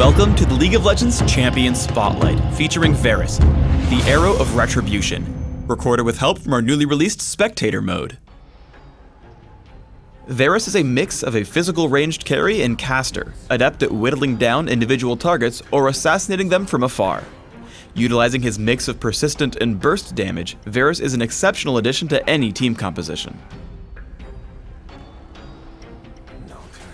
Welcome to the League of Legends Champion Spotlight, featuring Varus, the Arrow of Retribution, recorded with help from our newly released Spectator mode. Varus is a mix of a physical ranged carry and caster, adept at whittling down individual targets or assassinating them from afar. Utilizing his mix of persistent and burst damage, Varus is an exceptional addition to any team composition.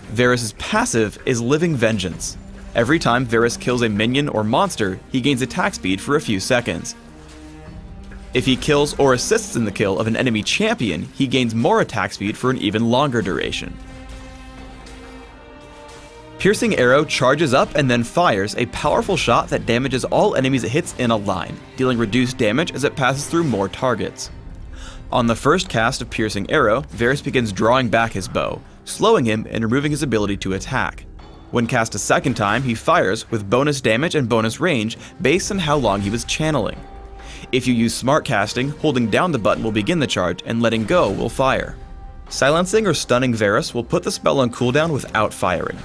Varus' passive is Living Vengeance. Every time Varus kills a minion or monster, he gains attack speed for a few seconds. If he kills or assists in the kill of an enemy champion, he gains more attack speed for an even longer duration. Piercing Arrow charges up and then fires a powerful shot that damages all enemies it hits in a line, dealing reduced damage as it passes through more targets. On the first cast of Piercing Arrow, Varus begins drawing back his bow, slowing him and removing his ability to attack. When cast a second time, he fires with bonus damage and bonus range based on how long he was channeling. If you use smart casting, holding down the button will begin the charge and letting go will fire. Silencing or stunning Varus will put the spell on cooldown without firing.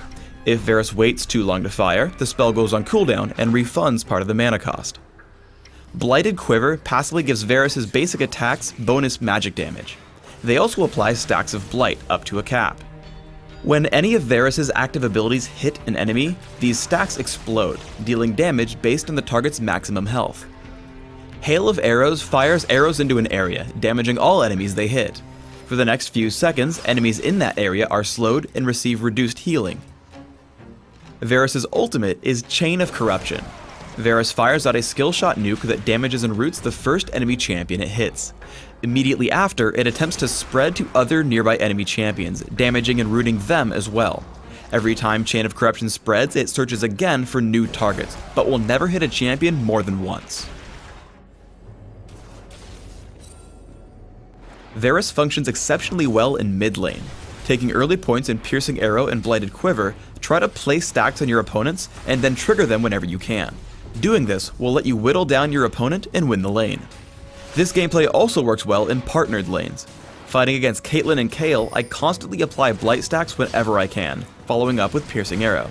If Varus waits too long to fire, the spell goes on cooldown and refunds part of the mana cost. Blighted Quiver passively gives Varus his basic attacks bonus magic damage. They also apply stacks of Blight up to a cap. When any of Varus' active abilities hit an enemy, these stacks explode, dealing damage based on the target's maximum health. Hail of Arrows fires arrows into an area, damaging all enemies they hit. For the next few seconds, enemies in that area are slowed and receive reduced healing. Varus' ultimate is Chain of Corruption. Varus fires out a skill shot nuke that damages and roots the first enemy champion it hits. Immediately after, it attempts to spread to other nearby enemy champions, damaging and rooting them as well. Every time Chain of Corruption spreads, it searches again for new targets, but will never hit a champion more than once. Varus functions exceptionally well in mid lane. Taking early points in Piercing Arrow and Blighted Quiver, try to place stacks on your opponents and then trigger them whenever you can. Doing this will let you whittle down your opponent and win the lane. This gameplay also works well in partnered lanes. Fighting against Caitlyn and Kayle, I constantly apply Blight stacks whenever I can, following up with Piercing Arrow.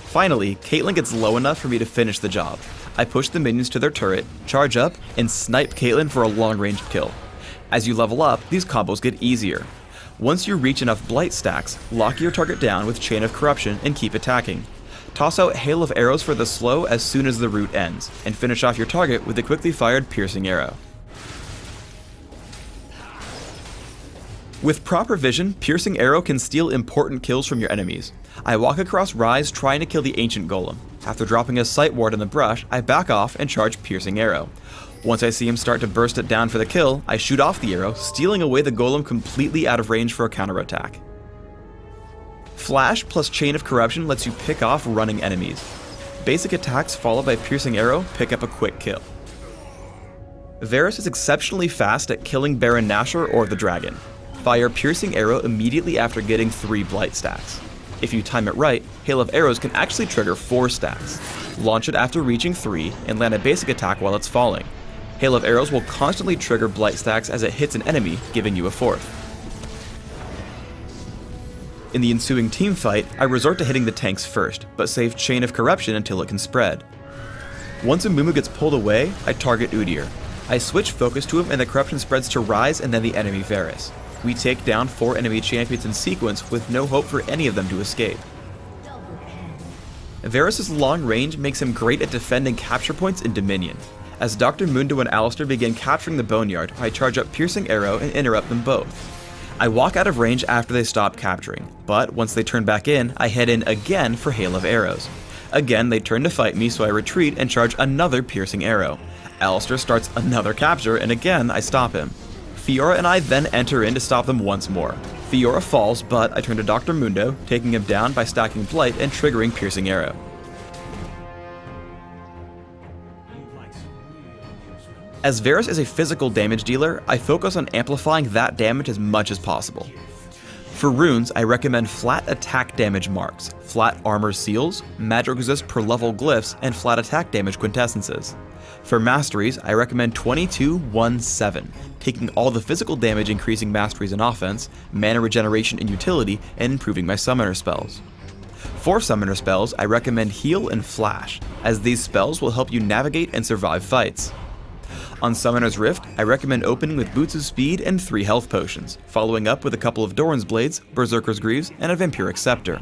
Finally, Caitlyn gets low enough for me to finish the job. I push the minions to their turret, charge up, and snipe Caitlyn for a long-range kill. As you level up, these combos get easier. Once you reach enough Blight stacks, lock your target down with Chain of Corruption and keep attacking. Toss out Hail of Arrows for the slow as soon as the route ends, and finish off your target with a quickly fired Piercing Arrow. With proper vision, Piercing Arrow can steal important kills from your enemies. I walk across Rise trying to kill the Ancient Golem. After dropping a Sight Ward in the brush, I back off and charge Piercing Arrow. Once I see him start to burst it down for the kill, I shoot off the arrow, stealing away the golem completely out of range for a counterattack. Flash plus Chain of Corruption lets you pick off running enemies. Basic attacks followed by Piercing Arrow pick up a quick kill. Varus is exceptionally fast at killing Baron Nashor or the dragon. Fire Piercing Arrow immediately after getting 3 Blight stacks. If you time it right, Hail of Arrows can actually trigger 4 stacks. Launch it after reaching 3 and land a basic attack while it's falling. Hail of Arrows will constantly trigger Blight stacks as it hits an enemy, giving you a 4th. In the ensuing team fight, I resort to hitting the tanks first, but save Chain of Corruption until it can spread. Once Amumu gets pulled away, I target Udyr. I switch focus to him and the corruption spreads to Rise and then the enemy Varus. We take down 4 enemy champions in sequence with no hope for any of them to escape. Varus' long range makes him great at defending capture points in Dominion. As Dr. Mundo and Alistair begin capturing the Boneyard, I charge up Piercing Arrow and interrupt them both. I walk out of range after they stop capturing, but once they turn back in, I head in again for Hail of Arrows. Again, they turn to fight me, so I retreat and charge another Piercing Arrow. Alistair starts another capture, and again I stop him. Fiora and I then enter in to stop them once more. Fiora falls, but I turn to Dr. Mundo, taking him down by stacking Blight and triggering Piercing Arrow. As Varus is a physical damage dealer, I focus on amplifying that damage as much as possible. For runes, I recommend flat attack damage marks, flat armor seals, magic resist per level glyphs, and flat attack damage quintessences. For masteries, I recommend 22-1-7, taking all the physical damage increasing masteries in offense, mana regeneration in utility, and improving my summoner spells. For summoner spells, I recommend Heal and Flash, as these spells will help you navigate and survive fights. On Summoner's Rift, I recommend opening with Boots of Speed and 3 health potions, following up with a couple of Doran's Blades, Berserker's Greaves, and a Vampiric Scepter.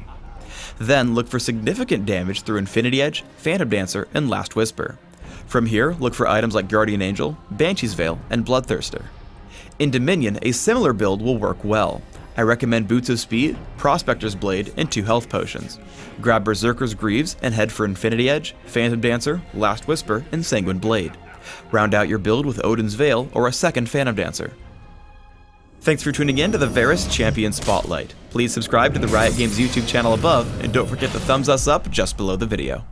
Then look for significant damage through Infinity Edge, Phantom Dancer, and Last Whisper. From here, look for items like Guardian Angel, Banshee's Veil, and Bloodthirster. In Dominion, a similar build will work well. I recommend Boots of Speed, Prospector's Blade, and 2 health potions. Grab Berserker's Greaves and head for Infinity Edge, Phantom Dancer, Last Whisper, and Sanguine Blade. Round out your build with Odin's Veil or a second Phantom Dancer. Thanks for tuning in to the Varus Champion Spotlight. Please subscribe to the Riot Games YouTube channel above, and don't forget to thumbs us up just below the video.